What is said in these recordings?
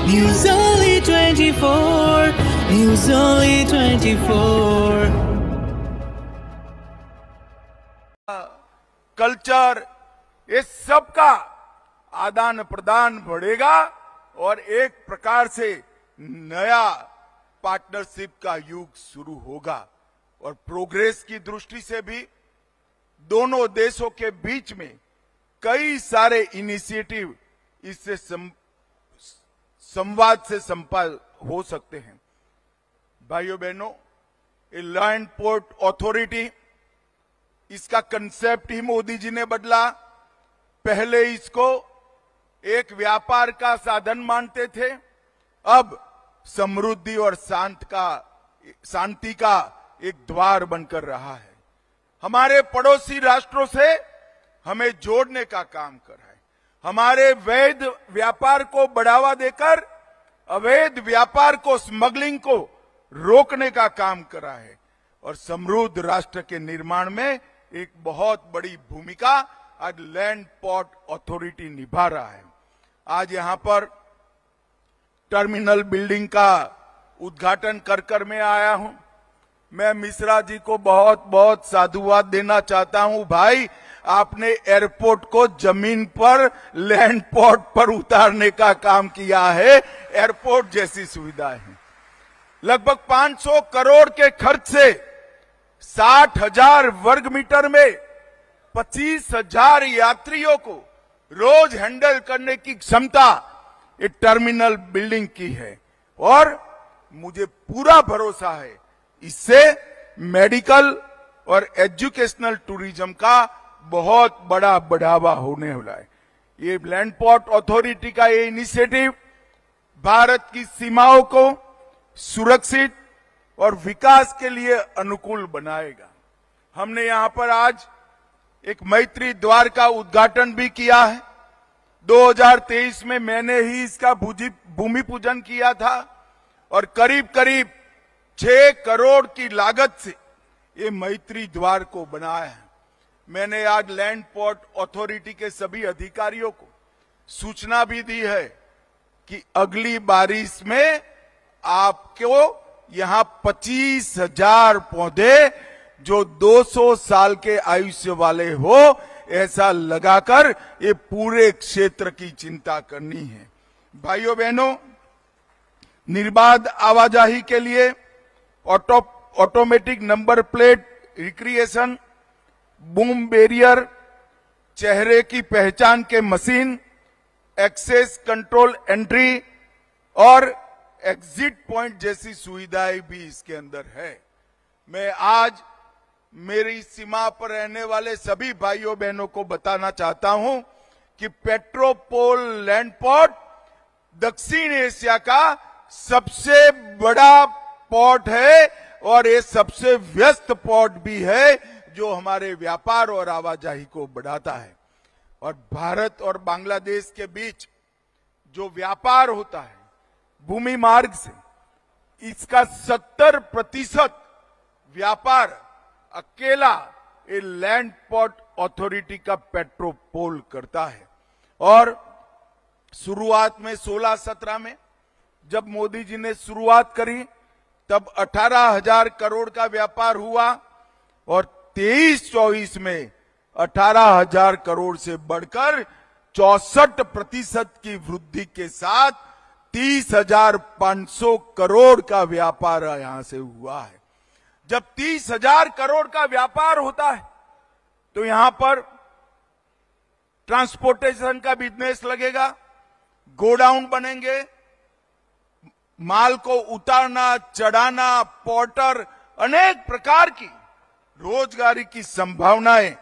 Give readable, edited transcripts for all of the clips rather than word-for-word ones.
News Only 24. News Only 24. Culture, ये सब का आदान प्रदान बढ़ेगा और एक प्रकार से नया पार्टनरशिप का युग शुरू होगा। और प्रोग्रेस की दृष्टि से भी दोनों देशों के बीच में कई सारे इनिशिएटिव इससे संवाद से संपादित हो सकते हैं। भाइयों बहनों, ये लैंड पोर्ट अथॉरिटी, इसका कंसेप्ट ही मोदी जी ने बदला। पहले इसको एक व्यापार का साधन मानते थे, अब समृद्धि और शांति का एक द्वार बनकर रहा है। हमारे पड़ोसी राष्ट्रों से हमें जोड़ने का काम कर रहा है। हमारे वैध व्यापार को बढ़ावा देकर अवैध व्यापार को, स्मगलिंग को रोकने का काम कर रहा है और समृद्ध राष्ट्र के निर्माण में एक बहुत बड़ी भूमिका आज लैंड पोर्ट अथॉरिटी निभा रहा है। आज यहां पर टर्मिनल बिल्डिंग का उद्घाटन कर मैं आया हूं। मैं मिश्रा जी को बहुत बहुत साधुवाद देना चाहता हूं। भाई, आपने एयरपोर्ट को जमीन पर लैंड पोर्ट पर उतारने का काम किया है। एयरपोर्ट जैसी सुविधा है। लगभग 500 करोड़ के खर्च से 60,000 वर्ग मीटर में 25,000 यात्रियों को रोज हैंडल करने की क्षमता ये टर्मिनल बिल्डिंग की है। और मुझे पूरा भरोसा है इससे मेडिकल और एजुकेशनल टूरिज्म का बहुत बड़ा बढ़ावा होने वाला है। ये लैंड पोर्ट अथॉरिटी का ये इनिशिएटिव भारत की सीमाओं को सुरक्षित और विकास के लिए अनुकूल बनाएगा। हमने यहां पर आज एक मैत्री द्वार का उद्घाटन भी किया है। 2023 में मैंने ही इसका भूमि पूजन किया था और करीब करीब 6 करोड़ की लागत से ये मैत्री द्वार को बनाया है। मैंने आज लैंड पोर्ट अथॉरिटी के सभी अधिकारियों को सूचना भी दी है कि अगली बारिश में आपको यहां 25,000 पौधे जो 200 साल के आयुष्य वाले हो, ऐसा लगाकर ये पूरे क्षेत्र की चिंता करनी है। भाइयों बहनों, निर्बाध आवाजाही के लिए automatic number plate recreation, boom barrier, चेहरे की पहचान के मशीन, एक्सेस कंट्रोल एंट्री और एग्जिट पॉइंट जैसी सुविधाएं भी इसके अंदर है। मैं आज मेरी सीमा पर रहने वाले सभी भाइयों बहनों को बताना चाहता हूं कि पेट्रोपोल लैंड पोर्ट दक्षिण एशिया का सबसे बड़ा पोर्ट है और ये सबसे व्यस्त पोर्ट भी है जो हमारे व्यापार और आवाजाही को बढ़ाता है। और भारत और बांग्लादेश के बीच जो व्यापार होता है भूमि मार्ग से, इसका 70% व्यापार अकेला ये लैंड पोर्ट अथॉरिटी का पेट्रोपोल करता है। और शुरुआत में 16-17 में जब मोदी जी ने शुरुआत करी तब 18,000 करोड़ का व्यापार हुआ और 23-24 में 18,000 करोड़ से बढ़कर 64% की वृद्धि के साथ 30,500 करोड़ का व्यापार यहां से हुआ है। जब 30,000 करोड़ का व्यापार होता है तो यहां पर ट्रांसपोर्टेशन का बिजनेस लगेगा, गोडाउन बनेंगे, माल को उतारना, चढ़ाना, पोर्टर, अनेक प्रकार की रोजगारी की संभावनाएं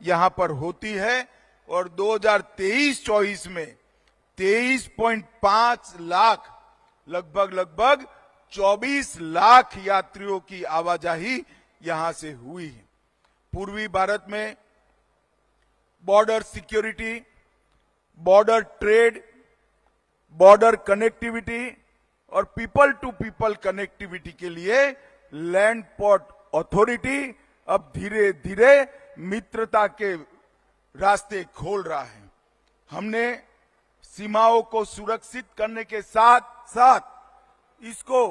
यहां पर होती है। और 2023-24 में 23.5 लाख, लगभग 24 लाख यात्रियों की आवाजाही यहां से हुई है। पूर्वी भारत में border security, border trade, border connectivity और पीपल टू पीपल कनेक्टिविटी के लिए लैंड पोर्ट अथॉरिटी अब धीरे धीरे मित्रता के रास्ते खोल रहा है। हमने सीमाओं को सुरक्षित करने के साथ साथ इसको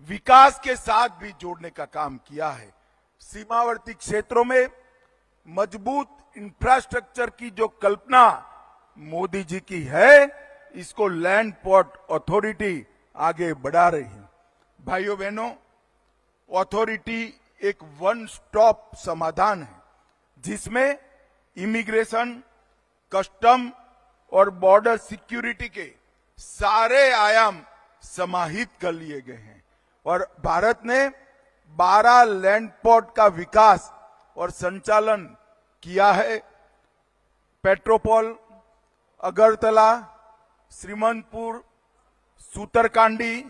विकास के साथ भी जोड़ने का काम किया है। सीमावर्ती क्षेत्रों में मजबूत इंफ्रास्ट्रक्चर की जो कल्पना मोदी जी की है, इसको लैंड पोर्ट अथॉरिटी आगे बढ़ा रही है। भाइयों बहनों, अथॉरिटी एक वन स्टॉप समाधान है जिसमें इमिग्रेशन, कस्टम और बॉर्डर सिक्योरिटी के सारे आयाम समाहित कर लिए गए हैं और भारत ने 12 लैंड पोर्ट का विकास और संचालन किया है। पेट्रोपोल, अगरतला, श्रीमंतपुर, सूतरकांडी,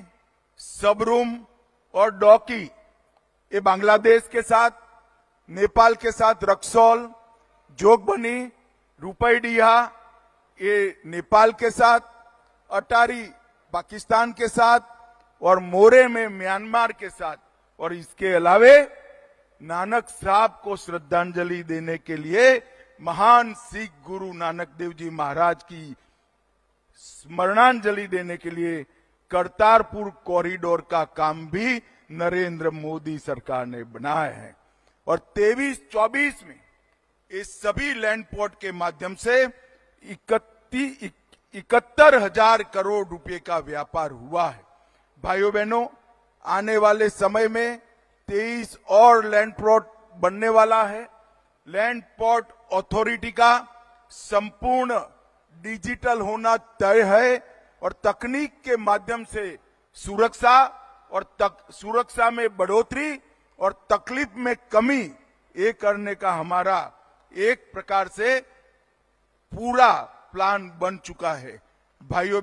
सबरूम और डोकी, ये बांग्लादेश के साथ, नेपाल के साथ रक्सौल, जोगबनी, रुपईडीहा, ये नेपाल के साथ, अटारी पाकिस्तान के साथ और मोरे में म्यांमार के साथ, और इसके अलावे नानक साहब को श्रद्धांजलि देने के लिए महान सिख गुरु नानक देव जी महाराज की स्मरणांजलि देने के लिए करतारपुर कॉरिडोर का काम भी नरेंद्र मोदी सरकार ने बनाया है और 23-24 में इस सभी लैंड पोर्ट के माध्यम से 71,000 करोड़ रुपए का व्यापार हुआ है। भाइयों बहनों, आने वाले समय में 23 और लैंड पोर्ट बनने वाला है। लैंड पोर्ट अथॉरिटी का संपूर्ण डिजिटल होना तय है और तकनीक के माध्यम से सुरक्षा में बढ़ोतरी और तकलीफ में कमी ये करने का हमारा एक प्रकार से पूरा प्लान बन चुका है। भाइयों